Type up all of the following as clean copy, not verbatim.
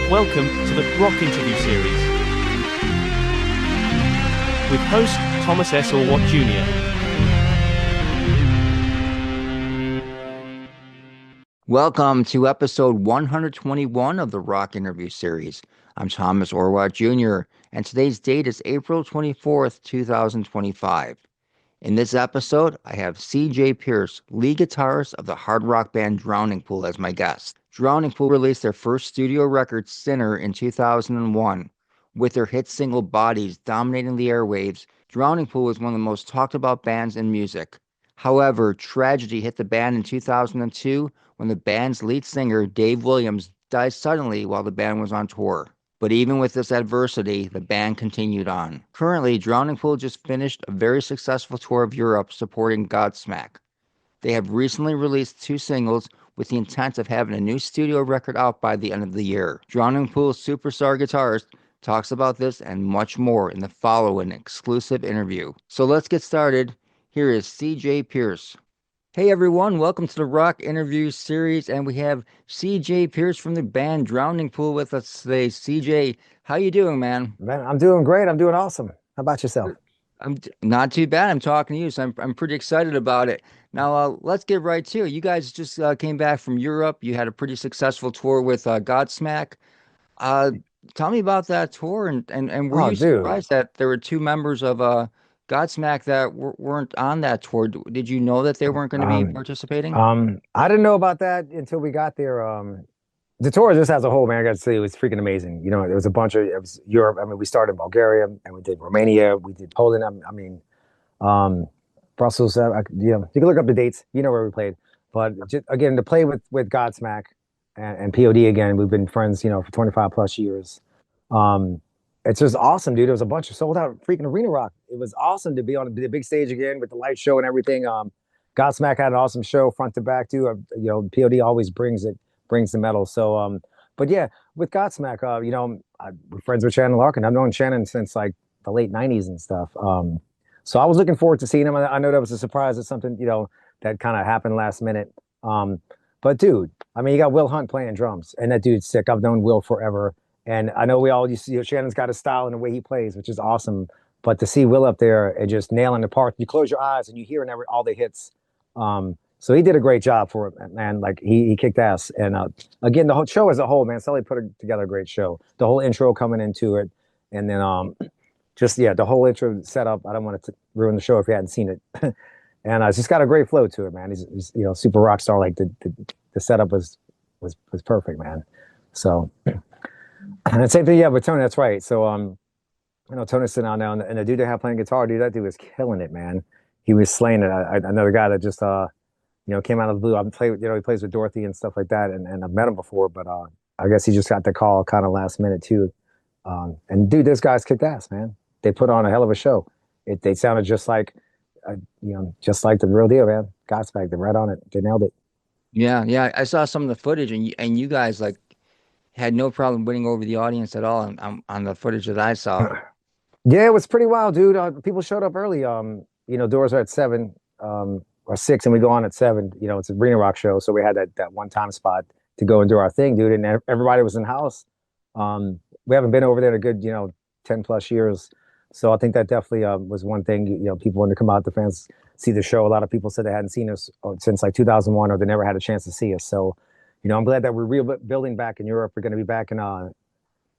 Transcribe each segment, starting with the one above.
Welcome to the Rock Interview Series with host Thomas S. Orwatt Jr. Welcome to episode 121 of the Rock Interview Series. I'm Thomas Orwatt Jr., and today's date is April 24th, 2025. In this episode, I have C.J. Pierce, lead guitarist of the hard rock band Drowning Pool, as my guest. Drowning Pool released their first studio record, Sinner, in 2001. With their hit single Bodies dominating the airwaves, Drowning Pool was one of the most talked about bands in music. However, tragedy hit the band in 2002 when the band's lead singer, Dave Williams, died suddenly while the band was on tour. But even with this adversity, the band continued on. Currently, Drowning Pool just finished a very successful tour of Europe supporting Godsmack. They have recently released 2 singles with the intent of having a new studio record out by the end of the year. Drowning Pool's superstar guitarist talks about this and much more in the following exclusive interview. So let's get started. Here is C.J. Pierce. Hey everyone, welcome to the Rock Interview Series, and we have C.J. Pierce from the band Drowning Pool with us today. C.J., how you doing, man? Man, I'm doing great. I'm doing awesome. How about yourself? I'm not too bad. I'm talking to you, so I'm pretty excited about it. Now, let's get right to it. You guys just came back from Europe. You had a pretty successful tour with Godsmack. Uh, Tell me about that tour, and were Oh, you dude. surprised that there were 2 members of Godsmack that weren't on that tour? Did you know that they weren't going to be Um, participating? I didn't know about that until we got there. The tour just as a whole, man, I got to say it was freaking amazing. You know, it was it was Europe. I mean, we started in Bulgaria and we did Romania, we did Poland. Um, Brussels. You can look up the dates. You know where we played. But just, again, to play with Godsmack and POD again, we've been friends, for 25 plus years. Um, it's just awesome, dude. It was a bunch of sold out freaking arena rock. It was awesome to be on the big stage again with the light show and everything. Godsmack had an awesome show front to back too. POD always brings the metal. So, but yeah, with Godsmack, we're friends with Shannon Larkin. I've known Shannon since like the late '90s and stuff. So I was looking forward to seeing him. I know that was a surprise. It's something that kind of happened last minute. But dude, I mean, you got Will Hunt playing drums, and that dude's sick. I've known Will forever. And I know we all used to see Shannon's got a style and the way he plays, which is awesome. But to see Will up there and just nailing the part, you close your eyes and you hear all the hits. So he did a great job for it, man. Like he kicked ass. And again, the whole show as a whole, man, Sully put together a great show. The whole intro coming into it, and then the whole intro setup. I don't want to ruin the show if you hadn't seen it. And it's just got a great flow to it, man. He's super rock star. Like the setup was perfect, man. So. And the same thing, yeah, with Tony, that's right. So, Tony's sitting down now, and the dude they have playing guitar, dude, that dude was killing it, man. He was slaying it. Another guy that just, came out of the blue. He plays with Dorothy and stuff like that, and I've met him before, but I guess he just got the call kind of last minute too. And dude, those guys kicked ass, man. They put on a hell of a show. They sounded just like, just like the real deal, man. Godsmack, they're right on it. They nailed it. Yeah. I saw some of the footage, and you guys had no problem winning over the audience at all on the footage that I saw. Yeah, it was pretty wild, dude. People showed up early. Doors are at 7 or 6, and we go on at 7. It's an arena rock show, so we had that one time spot to go and do our thing, dude. And everybody was in house. We haven't been over there in a good 10 plus years, so I think that definitely was one thing. People wanted to come out, the fans see the show. A lot of people said they hadn't seen us since like 2001, or they never had a chance to see us. So. I'm glad that we're rebuilding back in Europe. We're going to be back in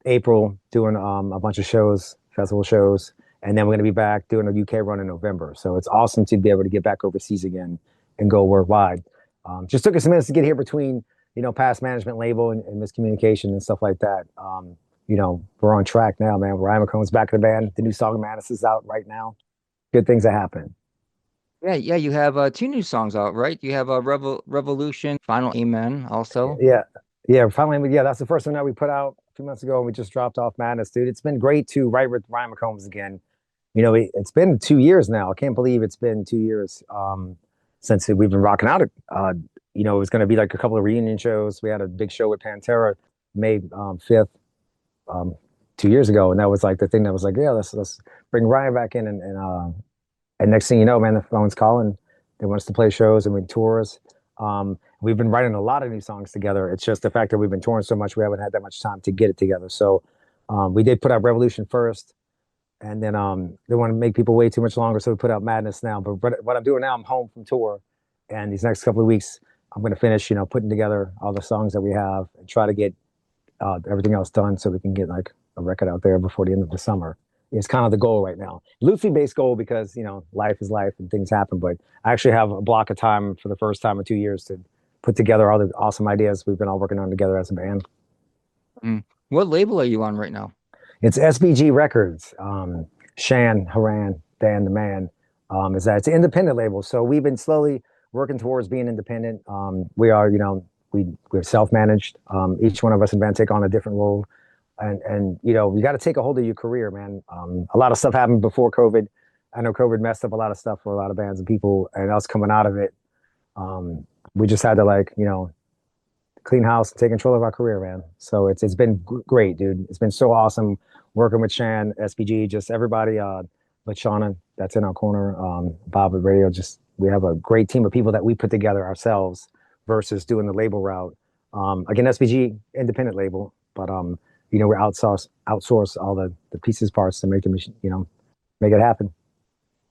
April doing a bunch of shows, festival shows, and then we're going to be back doing a UK run in November. So it's awesome to be able to get back overseas again and go worldwide. Just took us some minutes to get here between past management label and miscommunication and stuff like that. We're on track now, man. Ryan McCone's back in the band. The new song Madness is out right now. Good things are happening. Yeah. You have 2 new songs out, right? You have Revolution, Final Amen, also. Yeah. Finally, yeah. That's the first one that we put out a few months ago, and we just dropped off Madness, dude. It's been great to write with Ryan McCombs again. It's been 2 years now. I can't believe it's been 2 years since we've been rocking out. It was going to be like a couple of reunion shows. We had a big show with Pantera May 5th, 2 years ago, and that was like the thing that was like, yeah, let's bring Ryan back in and next thing you know, man, the phone's calling. They want us to play shows and we tours. We've been writing a lot of new songs together. It's just the fact that we've been touring so much, we haven't had that much time to get it together. So we did put out Revolution first, and then they want to make people wait too much longer, so we put out Madness now. But what I'm doing now, I'm home from tour, and these next couple of weeks, I'm going to finish, putting together all the songs that we have and try to get everything else done so we can get like a record out there before the end of the summer. It's kind of the goal right now. Loosely based goal because, life is life and things happen. But I actually have a block of time for the first time in 2 years to put together all the awesome ideas we've been all working on together as a band. What label are you on right now? It's SBG Records. Shan, Haran, Dan the Man. It's an independent label. So we've been slowly working towards being independent. We are, we're self-managed. Each one of us in band take on a different role. And you got to take a hold of your career, man. A lot of stuff happened before COVID. I know COVID messed up a lot of stuff for a lot of bands and people, and us coming out of it. We just had to clean house and take control of our career, man. So it's been great, dude. It's been so awesome working with Shan, SPG, just everybody, with Shauna that's in our corner, Bob at Radio. Just we have a great team of people that we put together ourselves versus doing the label route. Again, SPG independent label, but we outsource all the pieces parts to make the machine, make it happen.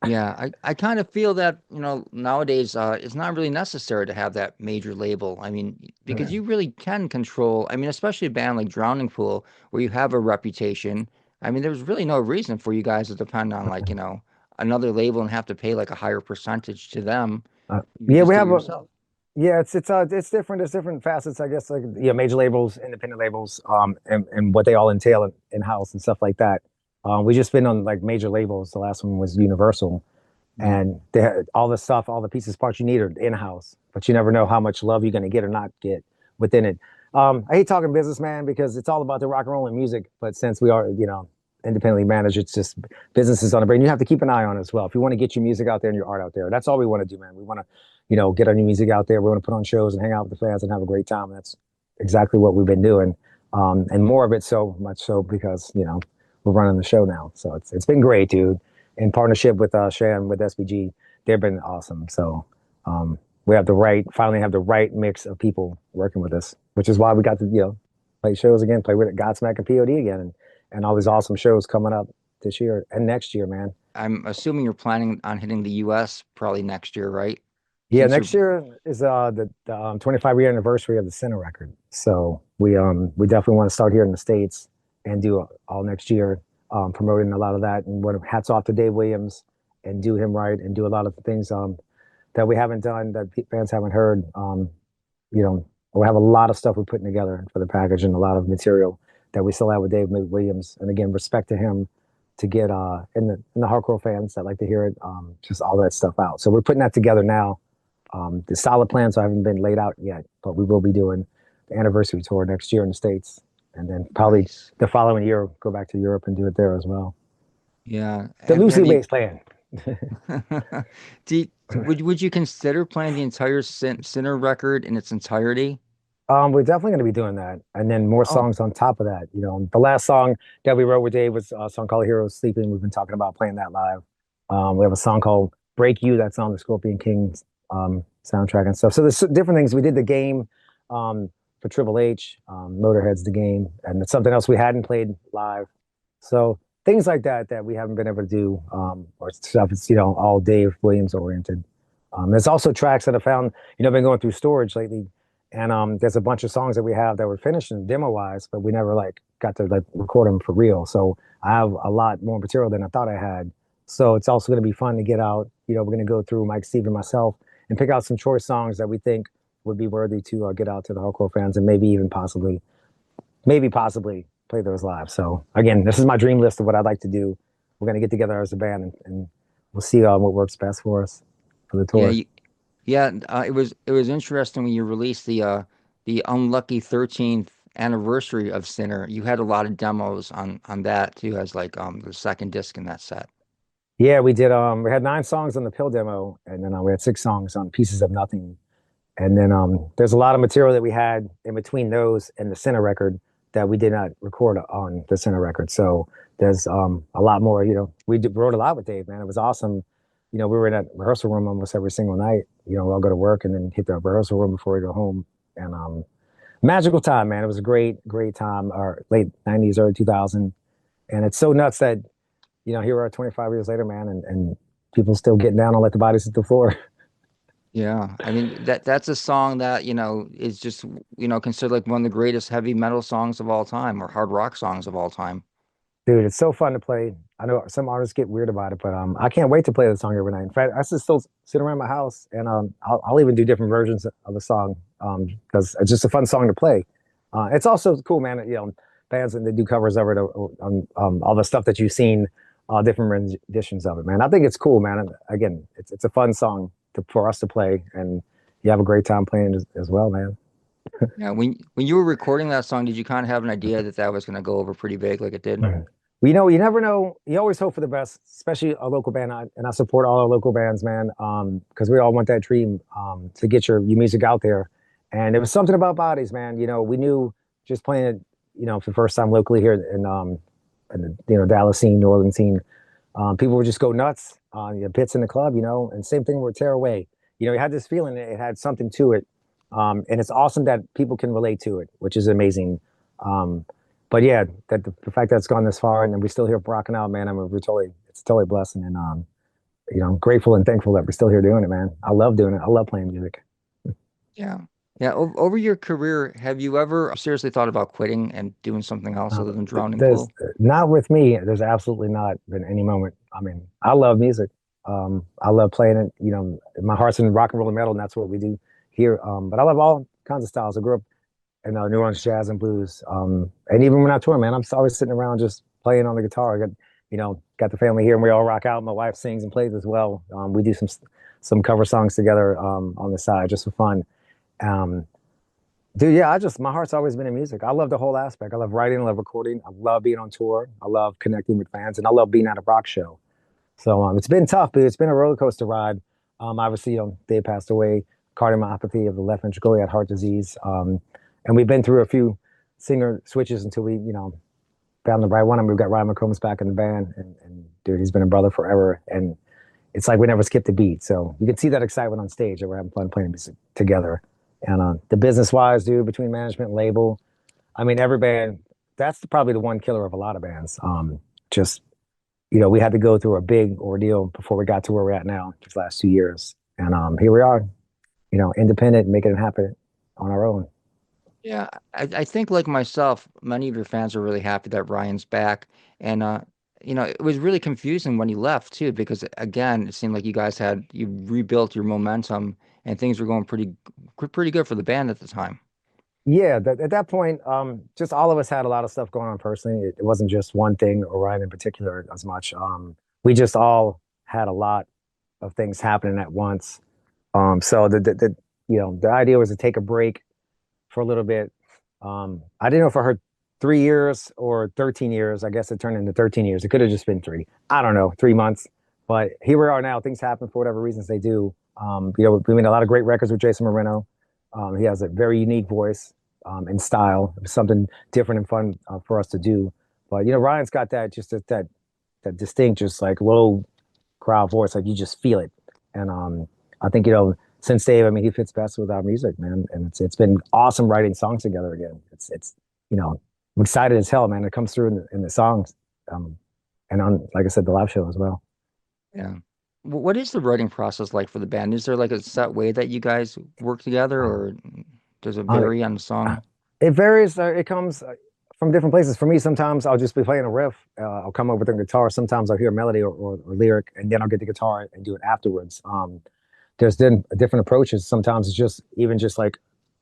Yeah, I kind of feel that, nowadays it's not really necessary to have that major label. I mean, because you really can control, I mean, especially a band like Drowning Pool, where you have a reputation. I mean, there's really no reason for you guys to depend on another label and have to pay like a higher percentage to them. You Yeah, just we do it have yourself. yeah, it's different. There's different facets, I guess, like major labels, independent labels, and what they all entail in house and stuff like that. We just been on like major labels. The last one was Universal, Mm. and they had all the stuff, all the pieces, parts you need are in house, but you never know how much love you're going to get or not get within it. I hate talking business, man, because it's all about the rock and roll and music. But since we are, independently managed, it's just business is on the brain. You have to keep an eye on it as well. If you want to get your music out there and your art out there, that's all we want to do, man. We want to, get our new music out there. We want to put on shows and hang out with the fans and have a great time. That's exactly what we've been doing, and more of it, so much so because we're running the show now. So it's been great, dude. In partnership with Shan with SBG, they've been awesome. So we finally have the right mix of people working with us, which is why we got to play shows again, play with Godsmack and POD again, and all these awesome shows coming up this year and next year, man. I'm assuming you're planning on hitting the US probably next year, right? Yeah, Since you're next year is the 25-year anniversary of the Center record. So we definitely want to start here in the States and do all next year, promoting a lot of that. And hats off to Dave Williams and do him right and do a lot of the things that we haven't done that fans haven't heard. We have a lot of stuff we're putting together for the package and a lot of material that we still have with Dave Williams. And again, respect to him to get in the hardcore fans that like to hear it, just all that stuff out. So we're putting that together now. The solid plans haven't been laid out yet, but we will be doing the anniversary tour next year in the States, and then probably nice. the following year go back to Europe and do it there as well. Yeah. The loosely Have you based plan. would you consider playing the entire Sinner record in its entirety? We're definitely going to be doing that, and then more Oh, songs on top of that. The last song that we wrote with Dave was a song called "Heroes Sleeping." We've been talking about playing that live. We have a song called "Break You" that's on the Scorpion King soundtrack and stuff. So there's different things. We did the game for Triple H, Motorhead's The Game, and it's something else we hadn't played live. So things like that we haven't been able to do, or stuff. It's all Dave Williams oriented. There's also tracks that I found. Been going through storage lately. And there's a bunch of songs that we have that were finished demo wise, but we never got to record them for real. So I have a lot more material than I thought I had. So it's also going to be fun to get out. We're going to go through Mike, Steve, and myself and pick out some choice songs that we think would be worthy to get out to the hardcore fans and maybe even possibly play those live. So again, this is my dream list of what I'd like to do. We're going to get together as a band and we'll see what works best for us for the tour. Yeah, it was interesting when you released the unlucky 13th anniversary of Sinner. You had a lot of demos on that too, as the second disc in that set. Yeah, we did. We had 9 songs on the Pill demo, and then we had 6 songs on Pieces of Nothing. And then there's a lot of material that we had in between those and the Center record that we did not record on the Center record. So there's a lot more. We wrote a lot with Dave, man. It was awesome we were in that rehearsal room almost every single night. We all go to work and then hit the rehearsal room before we go home. And magical time, man. It was a great time. Our late '90s, early 2000, and it's so nuts that here we are 25 years later, man, and people still getting down on Let the Bodies Hit the Floor. Yeah, I mean that's a song that, is just, considered like one of the greatest heavy metal songs of all time or hard rock songs of all time. Dude, it's so fun to play. I know some artists get weird about it, but I can't wait to play the song every night. In fact, I still sit around my house and I'll even do different versions of the song because it's just a fun song to play. It's also cool, man. Bands that they do covers of it on all the stuff that you've seen, different renditions of it, man. I think it's cool, man. And again, it's a fun song for us to play, and you have a great time playing as well, man. Yeah, when you were recording that song, did you kind of have an idea that that was going to go over pretty big like it did? Mhm. Well, you never know. You always hope for the best, especially a local band. And I support all our local bands, man, because we all want that dream to get your music out there. And it was something about Bodies, man. We knew just playing it, for the first time locally here in the Dallas scene, New Orleans scene, people would just go nuts. The pits in the club, and same thing with Tear Away. You had this feeling that it had something to it, and it's awesome that people can relate to it, which is amazing. But yeah, that the fact that it's gone this far and then we're still here rocking out, man. It's totally a blessing, and I'm grateful and thankful that we're still here doing it, man. I love doing it. I love playing music. Yeah. Yeah, over your career, have you ever seriously thought about quitting and doing something else other than drowning There's pool? not with me. There's absolutely not been any moment. I mean, I love music. I love playing it. My heart's in rock and roll and metal, and that's what we do here. But I love all kinds of styles. I grew up in New Orleans jazz and blues. And even when I tour, man, I'm always sitting around just playing on the guitar. I got the family here, and we all rock out. My wife sings and plays as well. We do some cover songs together on the side just for fun. Um, Dude, yeah, my heart's always been in music. I love the whole aspect. I love writing, I love recording, I love being on tour, I love connecting with fans, and I love being at a rock show. So it's been tough, but it's been a roller coaster ride. Obviously, Dave passed away, cardiomyopathy of the left ventricle, he had heart disease, and we've been through a few singer switches until we, found the right one. And we've got Ryan McCombs back in the band, and dude, he's been a brother forever, and it's like we never skipped a beat. So you can see that excitement on stage that we're having fun playing music together. And the business wise, dude, between management and label, I mean, every band, that's probably the one killer of a lot of bands. Just, we had to go through a big ordeal before we got to where we're at now, these last 2 years. And here we are, independent, making it happen on our own. Yeah, I think like myself, many of your fans are really happy that Ryan's back. And it was really confusing when he left too, because again, it seemed like you rebuilt your momentum and things were going pretty good for the band at the time. Yeah, at that point, just all of us had a lot of stuff going on personally. It wasn't just one thing or Ryan in particular as much. We just all had a lot of things happening at once. So the idea was to take a break for a little bit. I didn't know if I heard 3 years or 13 years. I guess it turned into 13 years. It could have just been three. I don't know, 3 months. But here we are now. Things happen for whatever reasons they do. We made a lot of great records with Jason Moreno. He has a very unique voice and style. It was something different and fun for us to do. But Ryan's got that distinct, just like low crowd voice, like you just feel it. And I think since Dave, I mean, he fits best with our music, man. And it's been awesome writing songs together again. It's I'm excited as hell, man. It comes through in the songs, and on, like I said, the live show as well. Yeah. What is the writing process like for the band? Is there like a set way that you guys work together, Um, or does it uh, vary on the song? it varies. It comes from different places. For me, sometimes I'll just be playing a riff. I'll come up with a guitar. Sometimes I'll hear a melody or lyric, and then I'll get the guitar and do it afterwards. There's then different approaches. Sometimes it's just like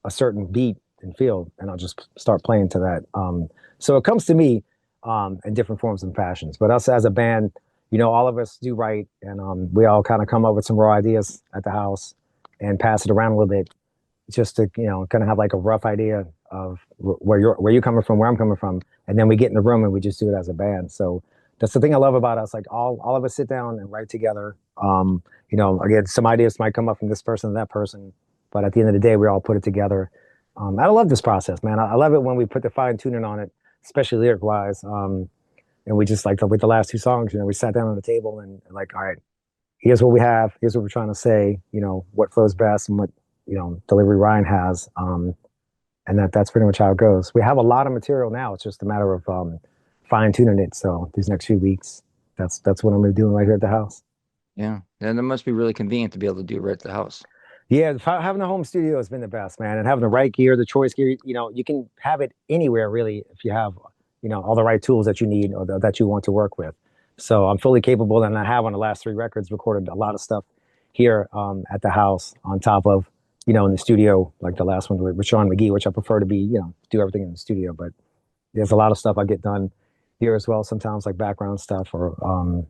a certain beat and feel, and I'll just start playing to that. So it comes to me in different forms and fashions. But us as a band, all of us do write, and we all kind of come up with some raw ideas at the house and pass it around a little bit, just to kind of have like a rough idea of where you're coming from, where I'm coming from, and then we get in the room and we just do it as a band. So that's the thing I love about us. Like all of us sit down and write together. Again, some ideas might come up from this person and that person, but at the end of the day, we all put it together. I love this process, man. I love it when we put the fine tuning on it, especially lyric wise. And we just like with the last two songs, we sat down on the table and like, all right, here's what we have, here's what we're trying to say, what flows best and what, delivery Ryan has. And that's pretty much how it goes. We have a lot of material now. It's just a matter of fine tuning it. So these next few weeks, that's what I'm gonna be doing right here at the house. Yeah. And it must be really convenient to be able to do it right at the house. Yeah, having the home studio has been the best, man. And having the right gear, the choice gear, you can have it anywhere really if you have, all the right tools that you need or that you want to work with. So I'm fully capable, and I have on the last 3 records recorded a lot of stuff here at the house on top of, in the studio, like the last one with Sean McGee, which I prefer to be, do everything in the studio. But there's a lot of stuff I get done here as well, sometimes like background stuff or,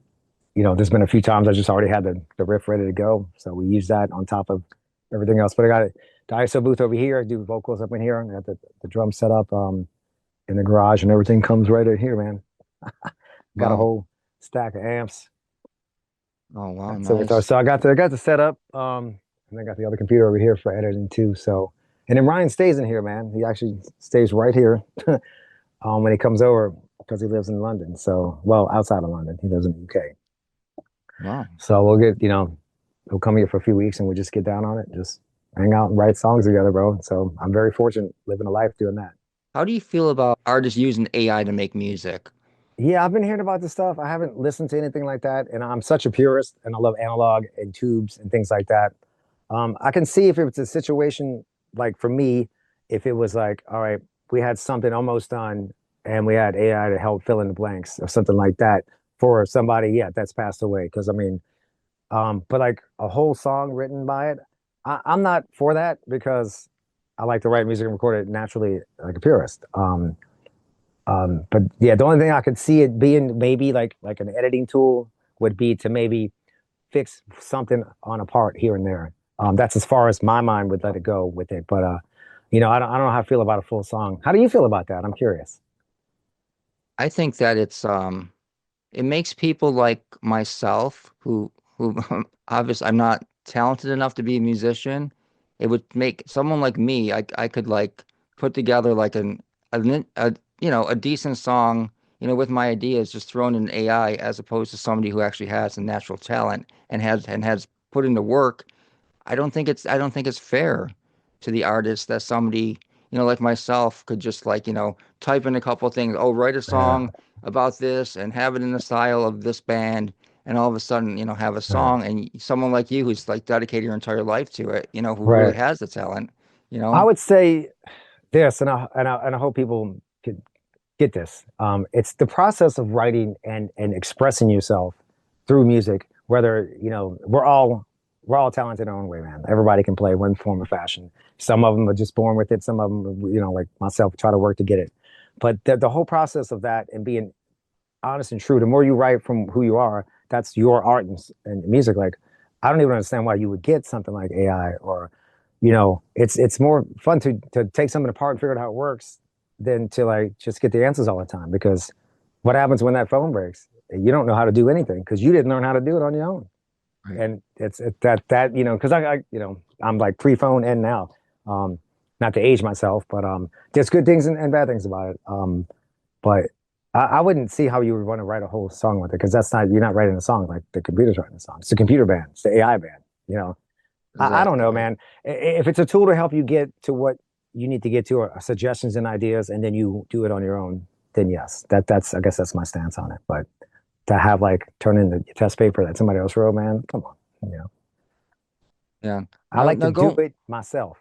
there's been a few times I just already had the riff ready to go. So we use that on top of everything else. But I got the ISO booth over here. I do vocals up in here. I got the drum set up in the garage, and everything comes right in here, man. Got a whole stack of amps. Oh wow, nice. So I got the setup, and I got the other computer over here for editing too. So, and then Ryan stays in here, man. He actually stays right here when he comes over because he lives in London. So, well, outside of London, he lives in the UK. Wow. So we'll get, he'll come here for a few weeks and we'll just get down on it, just hang out and write songs together, bro. So I'm very fortunate living a life doing that. How do you feel about artists using AI to make music? Yeah, I've been hearing about this stuff. I haven't listened to anything like that. And I'm such a purist and I love analog and tubes and things like that. I can see if it's a situation like for me, if it was like, all right, we had something almost done and we had AI to help fill in the blanks or something like that for somebody, yeah, that's passed away. Because I mean, but like a whole song written by it, I'm not for that because I like to write music and record it naturally like a purist. But yeah, the only thing I could see it being maybe like an editing tool would be to maybe fix something on a part here and there. That's as far as my mind would let it go with it. But I don't know how I feel about a full song. How do you feel about that? I'm curious. I think that it makes people like myself who obviously I'm not talented enough to be a musician. It would make someone like me, I could like put together like a decent song, with my ideas just thrown in AI as opposed to somebody who actually has a natural talent and has put into work. I don't think it's fair to the artist that somebody, like myself could just like, type in a couple of things, oh, write a Yeah. song about this and have it in the style of this band, and all of a sudden, have a Yeah. song, and someone like you who's like dedicated your entire life to it, who really Right. has the talent, I would say this, and I hope people could get this. It's the process of writing and expressing yourself through music. Whether we're all talented in our own way, man. Everybody can play one form of fashion. Some of them are just born with it. Some of them, like myself, try to work to get it. But the whole process of that and being honest and true, the more you write from who you are, that's your art and music. Like, I don't even understand why you would get something like AI or, it's more fun to take something apart and figure out how it works than to like just get the answers all the time. Because what happens when that phone breaks? You don't know how to do anything because you didn't learn how to do it on your own. Right. And it's that because I'm like pre-phone and now, not to age myself, but there's good things and bad things about it. But I wouldn't see how you would want to write a whole song with it because you're not writing a song like the computer's writing a song. It's a computer band. It's the AI band. I don't know, man. If it's a tool to help you get to what you need to get to, or suggestions and ideas, and then you do it on your own, then yes, that's I guess that's my stance on it. But to have like turn in the test paper that somebody else wrote, man, come on, Yeah. I like to do it myself.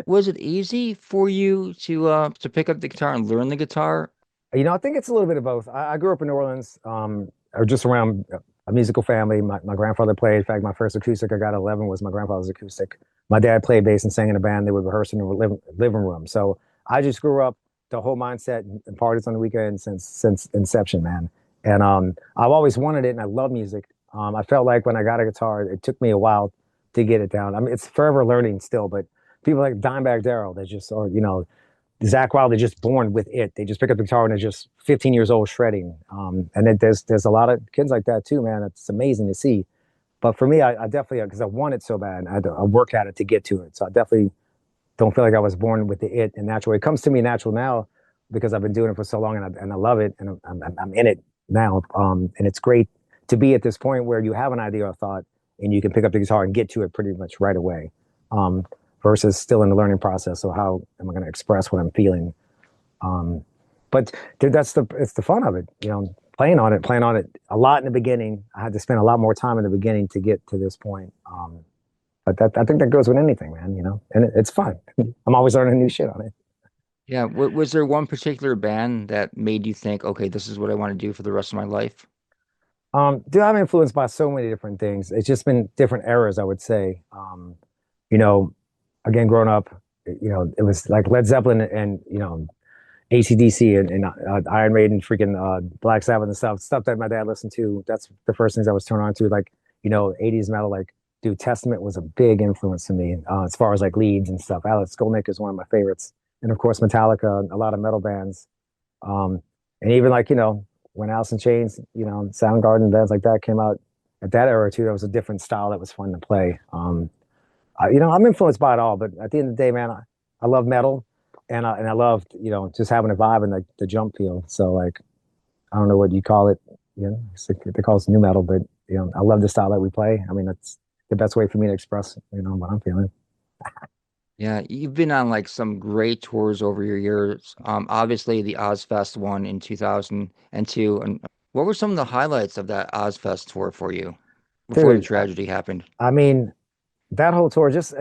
Was it easy for you to pick up the guitar and learn the guitar? I think it's a little bit of both. I grew up in New Orleans, or just around a musical family. My grandfather played. In fact, my first acoustic I got at 11 was my grandfather's acoustic. My dad played bass and sang in a band. They would rehearse in the living room. So I just grew up the whole mindset and parties on the weekend since inception, man. And I've always wanted it, and I love music. I felt like when I got a guitar, it took me a while to get it down. I mean, it's forever learning still, but people like Dimebag Darrell, they just, or Zach Wild, they're just born with it. They just pick up the guitar and they're just 15 years old shredding. And then there's a lot of kids like that too, man. It's amazing to see. But for me, I definitely, because I want it so bad, I work at it to get to it. So I definitely don't feel like I was born with it and natural. It comes to me natural now because I've been doing it for so long and I love it and I'm in it now. And it's great to be at this point where you have an idea or thought and you can pick up the guitar and get to it pretty much right away, um, versus still in the learning process. So how am I going to express what I'm feeling? Um, but dude, it's the fun of it, playing on it a lot in the beginning. I had to spend a lot more time in the beginning to get to this point. But I think that goes with anything, man, and it's fun. I'm always learning new shit on it. Yeah. Was there one particular band that made you think, okay, this is what I want to do for the rest of my life? Dude, I'm influenced by so many different things. It's just been different eras, I would say. You know, again, growing up, it was like Led Zeppelin and AC/DC and Iron Maiden, freaking Black Sabbath and stuff that my dad listened to. That's the first things I was turned on to, like 80s metal. Like, dude, Testament was a big influence to me as far as like leads and stuff. Alex Skolnick is one of my favorites, and of course Metallica, a lot of metal bands, um, and even like when Alice in Chains, Soundgarden, bands like that came out at that era too. That was a different style that was fun to play. I'm influenced by it all, but at the end of the day, man, I love metal, and I loved just having a vibe and the jump feel. So like, I don't know what you call it, they call it new metal, but I love the style that we play. I mean, that's the best way for me to express what I'm feeling. Yeah, you've been on like some great tours over your years. Obviously the Ozfest one in 2002. And what were some of the highlights of that Ozfest tour for you before the Dude, tragedy happened? I mean, that whole tour, just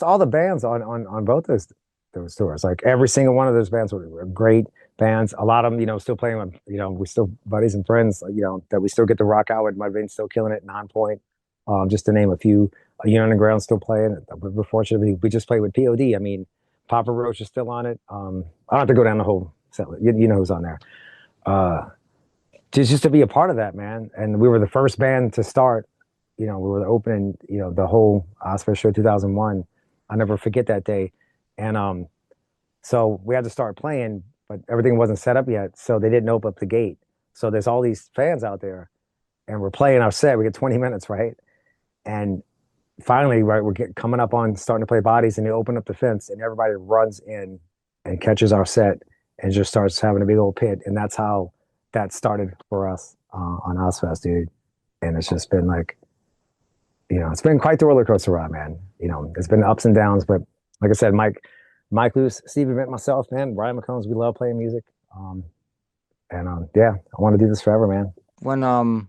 all the bands on both those tours, like every single one of those bands were great bands. A lot of them, still playing with, we're still buddies and friends, that we still get to rock out with. Mudvayne's still killing it, Nonpoint, just to name a few. Unit Underground still playing. We're fortunate we just played with POD. I mean, Papa Roach is still on it. I don't have to go down the whole set. You know who's on there. Uh, just to be a part of that, man. And we were the first band to start. We were opening, the whole Ozfest show 2001. I'll never forget that day. And so we had to start playing, but everything wasn't set up yet. So they didn't open up the gate. So there's all these fans out there, and we're playing our set. We get 20 minutes, right? And finally, right, coming up on starting to play Bodies, and they open up the fence, and everybody runs in and catches our set and just starts having a big old pit. And that's how that started for us on Ozfest, dude. And it's just been like, it's been quite the roller coaster ride, man. It's been ups and downs, but like I said, Mike Luce, Stevie Mint, myself, man, Brian McCombs, we love playing music. Yeah, I want to do this forever, man. When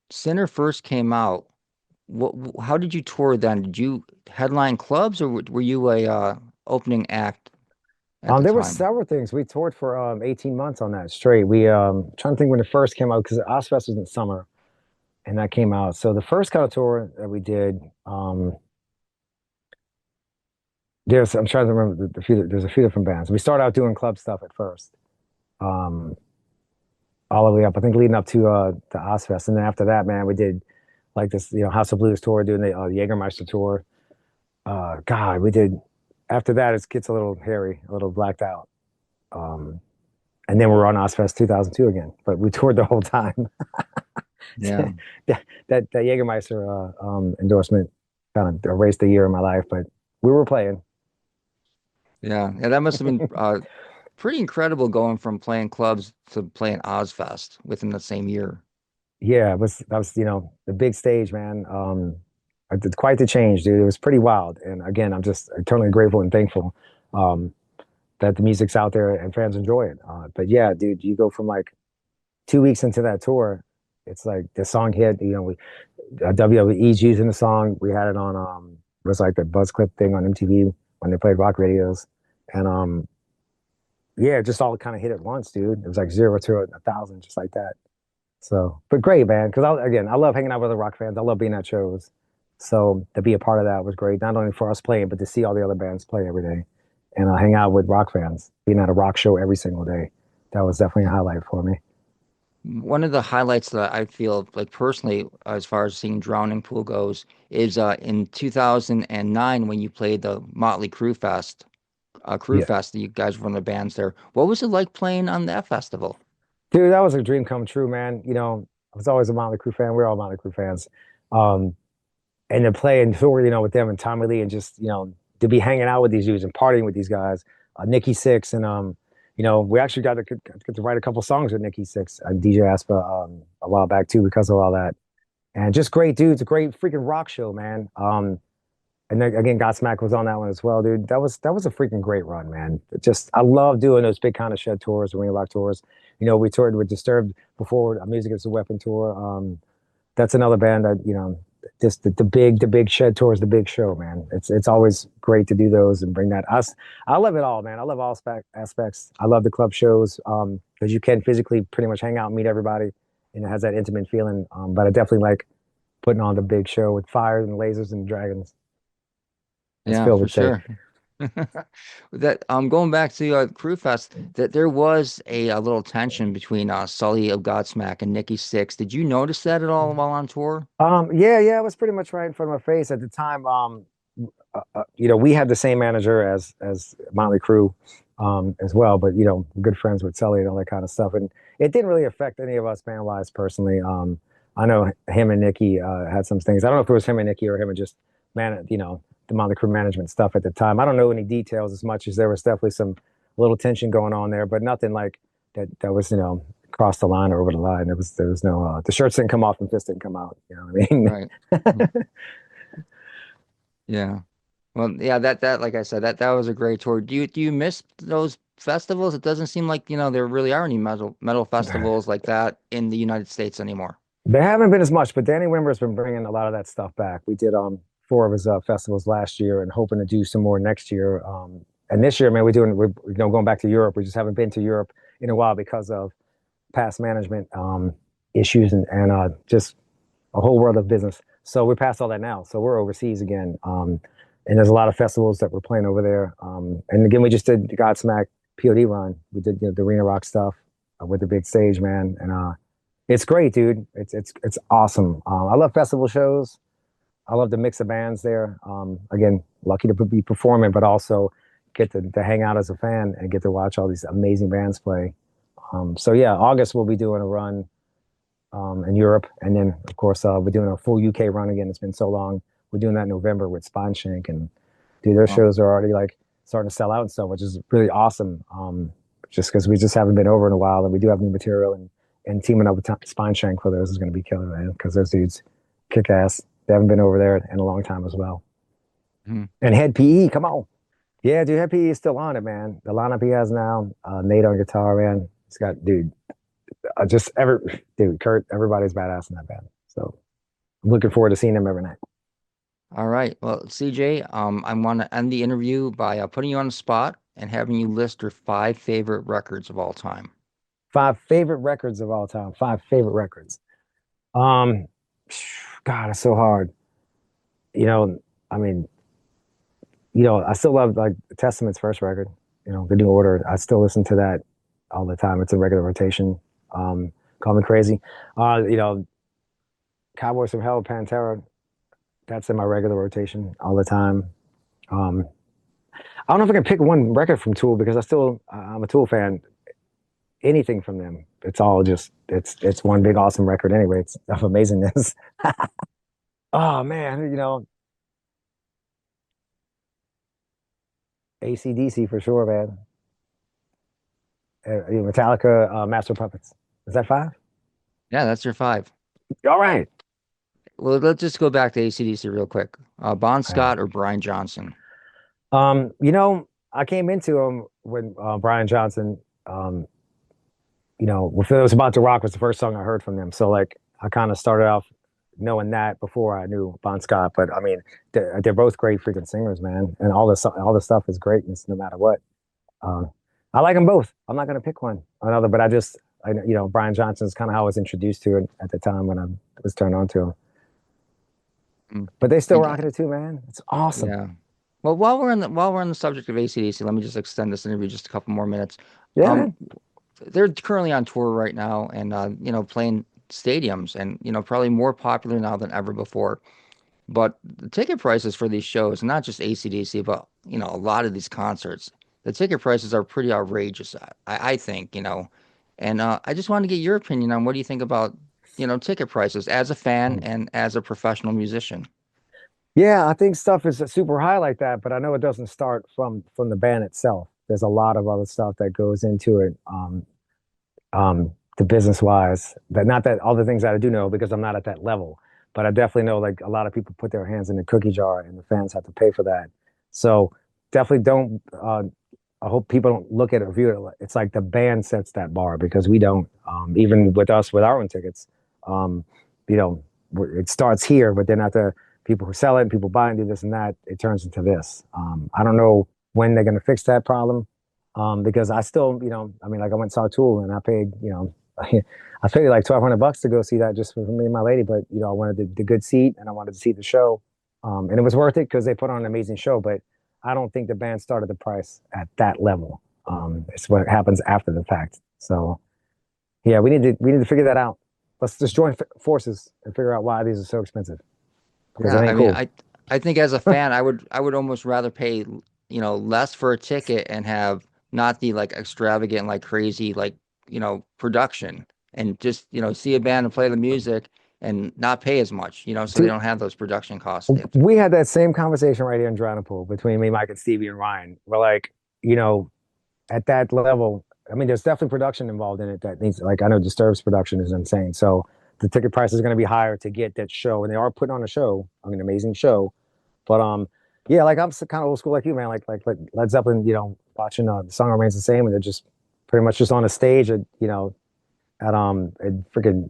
Sinner first came out, how did you tour then? Did you headline clubs or were you a opening act at the There were time? several things. We toured for 18 months on that straight. We trying to think when it first came out, because Ozfest was in the summer and that came out. So the first kind of tour that we did, I'm trying to remember there's a few different bands. We started out doing club stuff at first. Um, all the way up, I think leading up to Ozfest. And then after that, man, we did like this, House of Blues tour, doing the Jägermeister tour. God, we did. After that, it gets a little hairy, a little blacked out. Um, and then we're on Ozfest 2002 again, but we toured the whole time. Yeah. that Jägermeister endorsement kind of erased a year of my life, but we were playing. Yeah. Yeah, that must have been pretty incredible going from playing clubs to playing Ozfest within the same year. Yeah, that was the big stage, man. It's quite the change, dude. It was pretty wild, and again, I'm just eternally grateful and thankful um, that the music's out there and fans enjoy it. But yeah, dude, you go from like 2 weeks into that tour, it's like the song hit. WWE's using the song. We had it on it was like the buzz clip thing on MTV when they played rock radios, and yeah, just all kind of hit at once, dude. It was like 0 to 1,000, just like that. So, but great, man. Because I love hanging out with other rock fans. I love being at shows. So to be a part of that was great, not only for us playing, but to see all the other bands play every day, and hang out with rock fans, being at a rock show every single day. That was definitely a highlight for me. One of the highlights that I feel like personally, as far as seeing Drowning Pool goes, is in 2009 when you played the Motley Crue Yeah, Fest. You guys were one of the bands there. What was it like playing on that festival? dude, that was a dream come true, man. I was always a Motley Crue fan. We're all Motley Crue fans. Um, and to play and tour, with them and Tommy Lee, and just to be hanging out with these dudes and partying with these guys, Nikki Sixx and We actually got to write a couple songs with Nikki Six and DJ Aspa a while back too because of all that. And just great dudes, a great freaking rock show, man. And then, again, Godsmack was on that one as well, dude. That was a freaking great run, man. I love doing those big kind of shed tours, arena rock tours. We toured with Disturbed before Music is a Weapon tour. That's another band that just the big shed tour is the big show, man. It's always great to do those and bring that us. I love it all, man. I love all aspects. I love the club shows because you can physically pretty much hang out and meet everybody, and it has that intimate feeling. But I definitely like putting on the big show with fires and lasers and dragons. It's Yeah, filled for with tape. sure. That going back to Crew Fest, that there was a little tension between Sully of Godsmack and Nikki Six. Did you notice that at all while on tour? Yeah, it was pretty much right in front of my face at the time. We had the same manager as Motley Crue, as well, but good friends with Sully and all that kind of stuff, and it didn't really affect any of us band wise personally. I know him and Nikki had some things. I don't know if it was him and Nikki or him and just the Motley Crue management stuff at the time. I don't know any details as much as there was definitely some little tension going on there, but nothing like that was crossed the line or over the line. There was no the shirts didn't come off and fists didn't come out. You know what I mean? Right. Yeah. Well, yeah, that like I said, that was a great tour. Do you miss those festivals? It doesn't seem like, there really are any metal festivals like that in the United States anymore. There haven't been as much, but Danny Wimber's been bringing a lot of that stuff back. We did four of his festivals last year, and hoping to do some more next year. And this year, man, we're going back to Europe. We just haven't been to Europe in a while because of past management issues and just a whole world of business. So we're past all that now. So we're overseas again. And there's a lot of festivals that we're playing over there. And again, we just did the Godsmack POD run. We did the arena rock stuff with the big stage, man. And it's great, dude. It's awesome. I love festival shows. I love the mix of bands there. Again, lucky to be performing, but also get to hang out as a fan and get to watch all these amazing bands play. So yeah, August we'll be doing a run in Europe, and then of course we're doing a full UK run again. It's been so long. We're doing that in November with Spineshank, and dude, those Oh, shows are already like starting to sell out and stuff, which is really awesome. Just because we just haven't been over in a while, and we do have new material, and teaming up with Spineshank for those is going to be killer, man. Because those dudes kick ass. They haven't been over there in a long time as well. mhm. And Head PE, come on. Yeah, dude, Head PE is still on it, man. The lineup he has now, Nate on guitar, man. He's got, dude, dude, Kurt, everybody's badass in that band. So I'm looking forward to seeing them every night. All right. Well, CJ, I want to end the interview by putting you on the spot and having you list your five favorite records of all time. Five favorite records of all time. Five favorite records. Um, God, it's so hard. You know, I mean, I still love like Testament's first record, The New Order. I still listen to that all the time. It's a regular rotation. Call Me Crazy. Cowboys from Hell, Pantera. That's in my regular rotation all the time. Um, I don't know if I can pick one record from Tool because I'm a Tool fan. Anything from them, it's all just it's one big awesome record anyway. It's of amazingness. Oh man, AC/DC for sure, man. Metallica, Master of Puppets. Is that five? Yeah, that's your five. All right. Well, let's just go back to AC/DC real quick. Bon All right. Scott or Brian Johnson? I came into him when Brian Johnson, If It Was About to Rock was the first song I heard from them. So like I kind of started off knowing that before I knew Bon Scott. But I mean, they're both great freaking singers, man. And all the stuff is greatness no matter what. Um, I like them both. I'm not gonna pick one or another, but Brian Johnson's kind of how I was introduced to it at the time when I was turned on to him. Mm. But they still And rocking it too, man. It's awesome. yeah. Well, while we're on the subject of AC/DC, let me just extend this interview just a couple more minutes. Yeah, Um, man. they're currently on tour right now and playing stadiums and probably more popular now than ever before. But the ticket prices for these shows, not just AC/DC, but a lot of these concerts, the ticket prices are pretty outrageous. I think, and I just wanted to get your opinion on what do you think about ticket prices as a fan and as a professional musician. Yeah, I think stuff is super high like that, but I know it doesn't start from the band itself. there's a lot of other stuff that goes into it. The business wise, that not that all the things that I do know because I'm not at that level, but I definitely know like a lot of people put their hands in the cookie jar and the fans have to pay for that. So definitely don't. I hope people don't look at it or view it. It's like the band sets that bar because we don't. Even with us with our own tickets, you know, it starts here, but then after people who sell it and people buy it and do this and that, it turns into this. I don't know when they're going to fix that problem. Because I still, you know, I mean, like I went and saw Tool and I paid, you know, I paid like $1,200 to go see that just for me and my lady. But you know, I wanted the good seat and I wanted to see the show, and it was worth it because they put on an amazing show. But I don't think the band started the price at that level. It's what happens after the fact. So yeah, we need to figure that out. Let's just join forces and figure out why these are so expensive because Yeah, it I ain't mean, cool. I think as a fan, I would almost rather pay, less for a ticket and have not the like extravagant, like crazy, like, production and just, see a band and play the music and not pay as much, so they Dude, don't have those production costs. They have to. we had that same conversation right here in Pool between me, Mike, and Stevie and Ryan. We're like, you know, at that level, I mean, there's definitely production involved in it that needs, like, I know Disturbed's production is insane. So the ticket price is going to be higher to get that show. And they are putting on a show, an amazing show. But, yeah, like I'm kind of old school like you, man. Like Led Zeppelin, you know, watching the song remains the same, and they're just pretty much just on a stage at, at freaking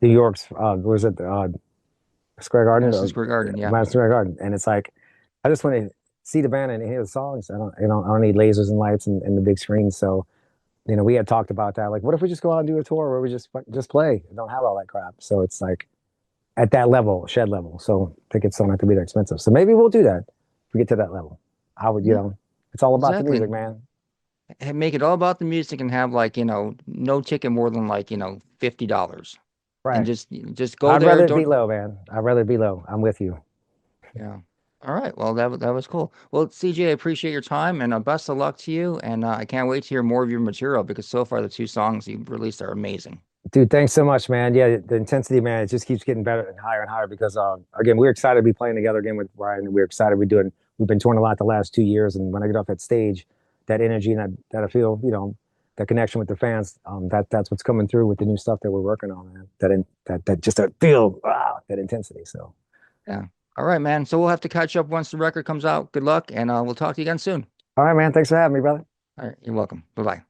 New York's, what was it, Square Garden, Madison Square Garden, yeah. Madison Square Garden, and it's like I just want to see the band and hear the songs. I don't need lasers and lights and the big screens. So you know, we had talked about that. Like, what if we just go out and do a tour where we just play and don't have all that crap? So it's like at that level, shed level. So tickets don't have to be that expensive. So maybe we'll do that if we get to that level. I would, Yeah, it's all about the music, exactly. man. Make it all about the music and have like, no ticket more than like, $50 and Right. just go I'd there. rather it be Don't. low, man. I'd rather it be low. I'm with you. Yeah. All right. Well, that was cool. Well, CJ, I appreciate your time and best of luck to you. And I can't wait to hear more of your material because so far the two songs you've released are amazing. Dude, thanks so much, man. Yeah, the intensity, man, it just keeps getting better and higher because, again, we're excited to be playing together again with Ryan. We're excited we're doing. We've been touring a lot the last 2 years, and when I get off that stage, that energy and that I feel, that connection with the fans, that's what's coming through with the new stuff that we're working on, man. That just that feel, that intensity. So, Yeah. All right, man. So we'll have to catch up once the record comes out. Good luck, and we'll talk to you again soon. all right, man. Thanks for having me, brother. All right. You're welcome. Bye bye.